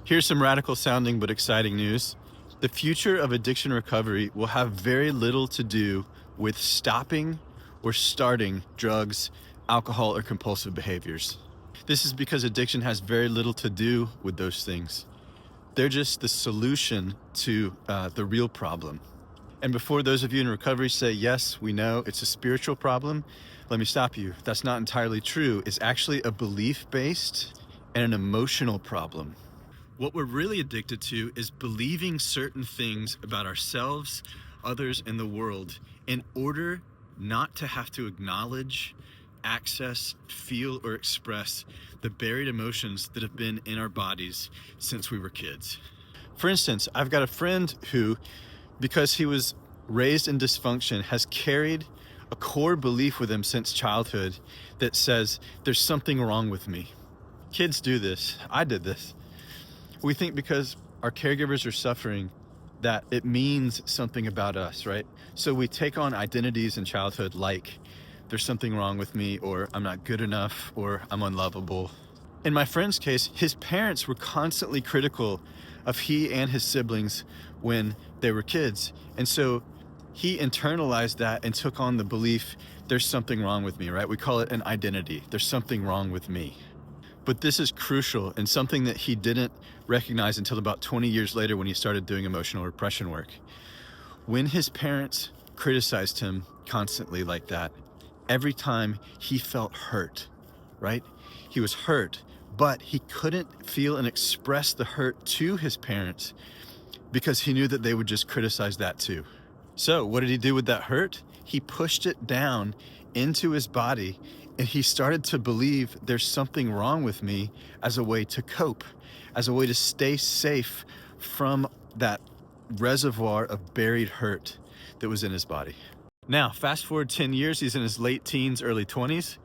Here's some radical sounding but exciting news. The future of addiction recovery will have very little to do with stopping or starting drugs, alcohol, or compulsive behaviors. This is because addiction has very little to do with those things. They're just the solution to the real problem. And before those of you in recovery say, yes, we know it's a spiritual problem, let me stop you. That's not entirely true. It's actually a belief-based and an emotional problem. What we're really addicted to is believing certain things about ourselves, others, and the world in order not to have to acknowledge, access, feel, or express the buried emotions that have been in our bodies since we were kids. For instance, I've got a friend who, because he was raised in dysfunction, has carried a core belief with him since childhood that says, there's something wrong with me. Kids do this. I did this. We think because our caregivers are suffering that it means something about us, right? So we take on identities in childhood like there's something wrong with me, or I'm not good enough, or I'm unlovable. In my friend's case, his parents were constantly critical of he and his siblings when they were kids. And so he internalized that and took on the belief, there's something wrong with me, right? We call it an identity. There's something wrong with me. But this is crucial and something that he didn't recognize until about 20 years later when he started doing emotional repression work. When his parents criticized him constantly like that, every time he felt hurt, right? He was hurt, but he couldn't feel and express the hurt to his parents because he knew that they would just criticize that too. So what did he do with that hurt? He pushed it down into his body, and he started to believe there's something wrong with me as a way to cope, as a way to stay safe from that reservoir of buried hurt that was in his body. Now, fast forward 10 years, he's in his late teens, early 20s,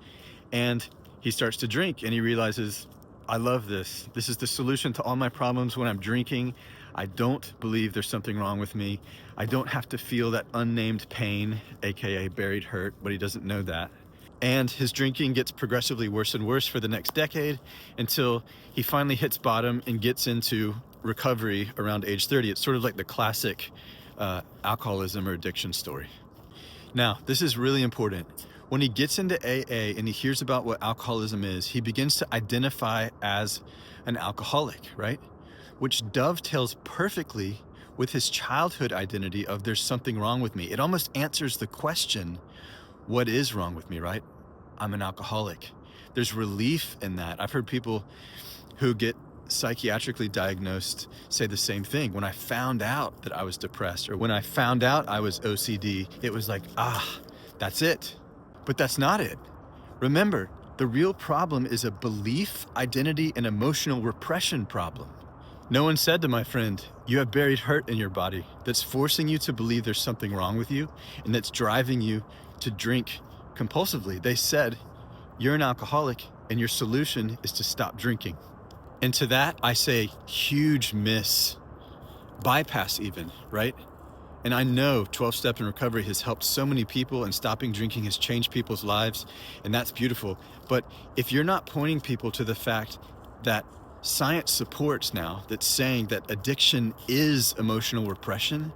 and he starts to drink, and he realizes, I love this. This is the solution to all my problems when I'm drinking. I don't believe there's something wrong with me. I don't have to feel that unnamed pain, AKA buried hurt, but he doesn't know that. And his drinking gets progressively worse and worse for the next decade until he finally hits bottom and gets into recovery around age 30. It's sort of like the classic alcoholism or addiction story. Now, this is really important. When he gets into AA and he hears about what alcoholism is, he begins to identify as an alcoholic, right? Which dovetails perfectly with his childhood identity of there's something wrong with me. It almost answers the question, what is wrong with me, right? I'm an alcoholic. There's relief in that. I've heard people who get psychiatrically diagnosed say the same thing. When I found out that I was depressed, or when I found out I was OCD, it was like, that's it. But that's not it. Remember, the real problem is a belief, identity, and emotional repression problem. No one said to my friend, you have buried hurt in your body that's forcing you to believe there's something wrong with you and that's driving you to drink compulsively. They said, you're an alcoholic and your solution is to stop drinking. And to that, I say huge miss, bypass even, right? And I know 12-Step in Recovery has helped so many people, and stopping drinking has changed people's lives, and that's beautiful. But if you're not pointing people to the fact that science supports now, that's saying that addiction is emotional repression,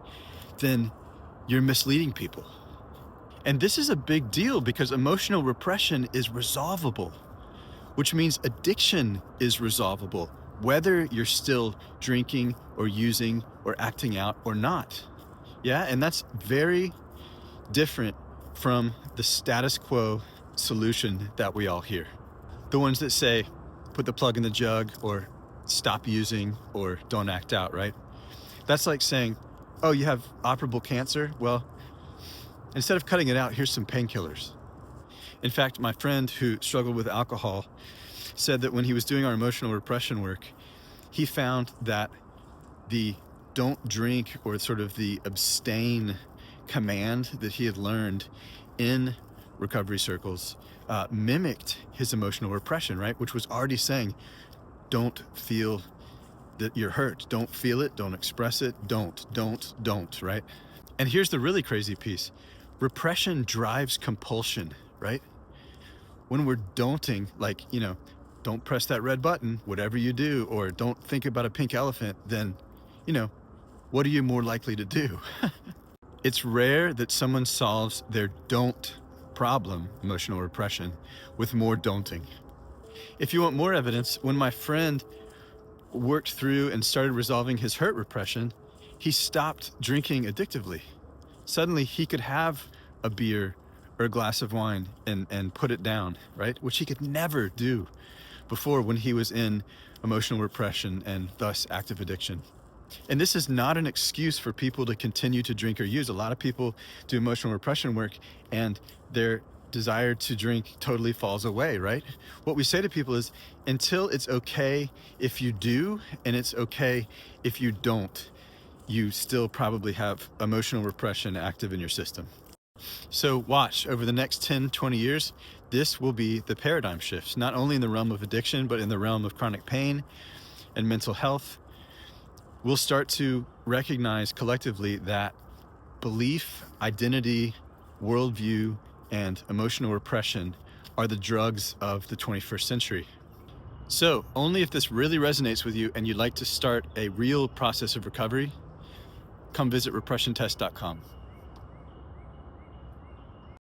then you're misleading people. And this is a big deal because emotional repression is resolvable, which means addiction is resolvable, whether you're still drinking or using or acting out or not. Yeah, and that's very different from the status quo solution that we all hear. The ones that say, put the plug in the jug, or stop using, or don't act out, right? That's like saying, oh, you have operable cancer? Well, instead of cutting it out, here's some painkillers. In fact, my friend who struggled with alcohol said that when he was doing our emotional repression work, he found that the don't drink, or sort of the abstain command that he had learned in recovery circles mimicked his emotional repression, right? Which was already saying, don't feel that you're hurt. Don't feel it. Don't express it. Don't, right? And here's the really crazy piece. Repression drives compulsion, right? When we're don'ting, like, don't press that red button, whatever you do, or don't think about a pink elephant, then, what are you more likely to do? It's rare that someone solves their don't problem, emotional repression, with more daunting. If you want more evidence, when my friend worked through and started resolving his hurt repression, he stopped drinking addictively. Suddenly he could have a beer or a glass of wine and put it down, right? Which he could never do before when he was in emotional repression and thus active addiction. And this is not an excuse for people to continue to drink or use. A lot of people do emotional repression work and their desire to drink totally falls away, right? What we say to people is, until it's okay if you do, and it's okay if you don't, you still probably have emotional repression active in your system. So watch, over the next 10, 20 years, this will be the paradigm shifts, not only in the realm of addiction, but in the realm of chronic pain and mental health. We'll start to recognize collectively that belief, identity, worldview, and emotional repression are the drugs of the 21st century. So only if this really resonates with you and you'd like to start a real process of recovery, come visit repressiontest.com.